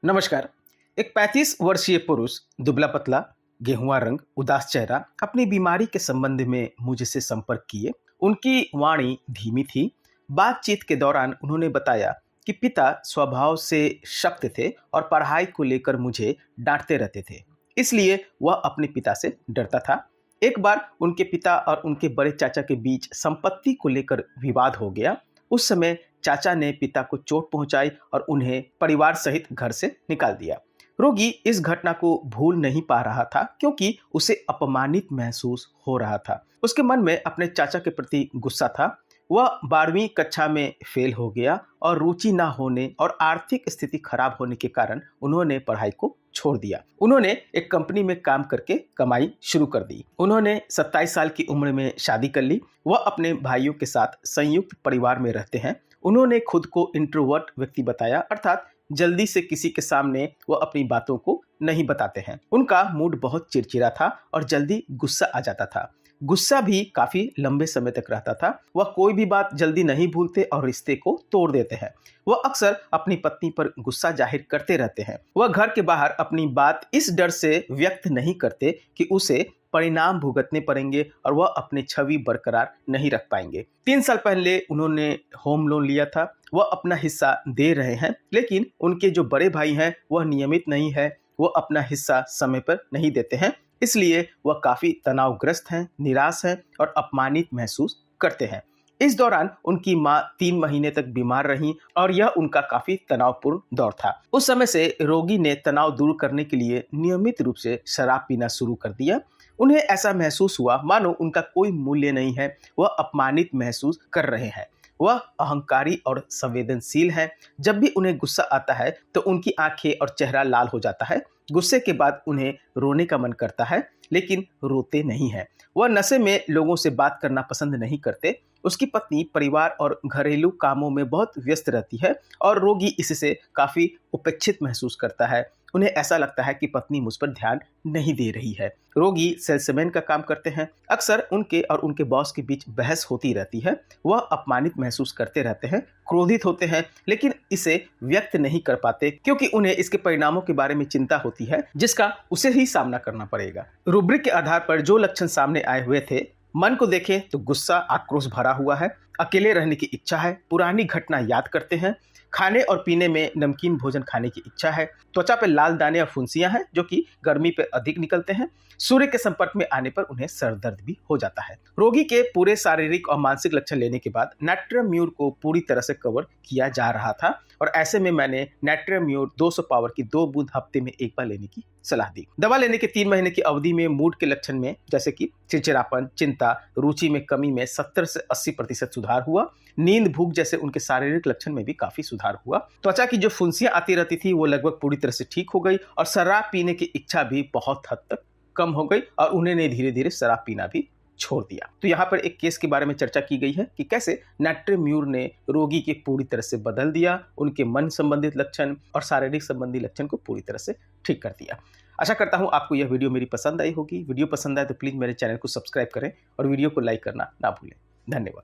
नमस्कार। एक 35 वर्षीय पुरुष, दुबला पतला, गेहुआ रंग, उदास चेहरा, अपनी बीमारी के संबंध में मुझसे संपर्क किए। उनकी वाणी धीमी थी। बातचीत के दौरान उन्होंने बताया कि पिता स्वभाव से सख्त थे और पढ़ाई को लेकर मुझे डांटते रहते थे, इसलिए वह अपने पिता से डरता था। एक बार उनके पिता और उनके बड़े चाचा के बीच संपत्ति को लेकर विवाद हो गया। उस समय चाचा ने पिता को चोट पहुंचाई और उन्हें परिवार सहित घर से निकाल दिया। रोगी इस घटना को भूल नहीं पा रहा था क्योंकि उसे अपमानित महसूस हो रहा था। उसके मन में अपने चाचा के प्रति गुस्सा था। वह 12वीं कक्षा में फेल हो गया और रुचि न होने और आर्थिक स्थिति खराब होने के कारण उन्होंने पढ़ाई को छोड़ दिया। उन्होंने एक कंपनी में काम करके कमाई शुरू कर दी। उन्होंने 27 साल की उम्र में शादी कर ली। वह अपने भाइयों के साथ संयुक्त परिवार में रहते हैं। उन्होंने खुद को इंट्रोवर्ट व्यक्ति बताया, अर्थात जल्दी से किसी के सामने वह अपनी बातों को नहीं बताते हैं। उनका मूड बहुत चिड़चिड़ा था और जल्दी गुस्सा आ जाता था। गुस्सा भी काफी लंबे समय तक रहता था। वह कोई भी बात जल्दी नहीं भूलते और रिश्ते को तोड़ देते हैं। वह अक्सर अपनी पत्नी पर गुस्सा जाहिर करते रहते हैं। वह घर के बाहर अपनी बात इस डर से व्यक्त नहीं करते कि उसे परिणाम भुगतने पड़ेंगे और वह अपनी छवि बरकरार नहीं रख पाएंगे। 3 साल पहले उन्होंने होम लोन लिया था। वह अपना हिस्सा दे रहे हैं, लेकिन उनके जो बड़े भाई हैं वह नियमित नहीं है। वह अपना हिस्सा समय पर नहीं देते हैं, इसलिए वह काफी तनावग्रस्त हैं, निराश हैं और अपमानित महसूस करते हैं। इस दौरान उनकी मां 3 महीने तक बीमार रहीं और यह उनका काफी तनावपूर्ण दौर था। उस समय से रोगी ने तनाव दूर करने के लिए नियमित रूप से शराब पीना शुरू कर दिया। उन्हें ऐसा महसूस हुआ मानो उनका कोई मूल्य नहीं है। वह अपमानित महसूस कर रहे हैं। वह अहंकारी और संवेदनशील हैं। जब भी उन्हें गुस्सा आता है तो उनकी आंखें और चेहरा लाल हो जाता है। गुस्से के बाद उन्हें रोने का मन करता है, लेकिन रोते नहीं हैं। वह नशे में लोगों से बात करना पसंद नहीं करते। उसकी पत्नी परिवार और घरेलू कामों में बहुत व्यस्त रहती है और रोगी इससे काफी उपेक्षित महसूस करता है। उन्हें ऐसा लगता है कि पत्नी मुझ पर ध्यान नहीं दे रही है। रोगी सेल्समैन का काम करते हैं। अक्सर उनके और उनके बॉस के बीच बहस होती रहती है। वह अपमानित महसूस करते रहते हैं, क्रोधित होते हैं, लेकिन इसे व्यक्त नहीं कर पाते क्योंकि उन्हें इसके परिणामों के बारे में चिंता होती है जिसका उसे ही सामना करना पड़ेगा। रूब्रिक के आधार पर जो लक्षण सामने आए हुए थे, मन को देखें तो गुस्सा, आक्रोश भरा हुआ है, अकेले रहने की इच्छा है, पुरानी घटना याद करते हैं, खाने और पीने में नमकीन भोजन खाने की इच्छा है, त्वचा पे लाल दाने और फुंसियां हैं जो कि गर्मी पे अधिक निकलते हैं, सूर्य के संपर्क में आने पर उन्हें सर दर्द भी हो जाता है। रोगी के पूरे शारीरिक और मानसिक लक्षण लेने के बाद नाट्रियम्यूर को पूरी तरह से कवर किया जा रहा था और ऐसे में मैंने नाट्रियम्यूर 200 पावर की 2 बूंद हफ्ते में एक बार लेने की सलाह दी। दवा लेने के 3 महीने की अवधि में मूड के लक्षण में जैसे कि चिड़चिड़ापन, चिंता, रुचि में कमी में 70 से 80% सुधार हुआ। नींद, भूख जैसे उनके शारीरिक लक्षण में भी काफी सुधार हुआ। त्वचा की जो फुंसियां आती रहती थी वो लगभग पूरी तरह से ठीक हो गई और शराब पीने की इच्छा भी बहुत हद तक कम हो गई और उन्होंने धीरे धीरे शराब पीना भी छोड़ दिया। तो यहाँ पर एक केस के बारे में चर्चा की गई है कि कैसे नाट्रियम्यूर ने रोगी के पूरी तरह से बदल दिया, उनके मन संबंधित लक्षण और शारीरिक संबंधी लक्षण को पूरी तरह से ठीक कर दिया। आशा करता हूँ आपको यह वीडियो मेरी पसंद आई होगी। वीडियो पसंद आए तो प्लीज़ मेरे चैनल को सब्सक्राइब करें और वीडियो को लाइक करना ना भूलें। धन्यवाद।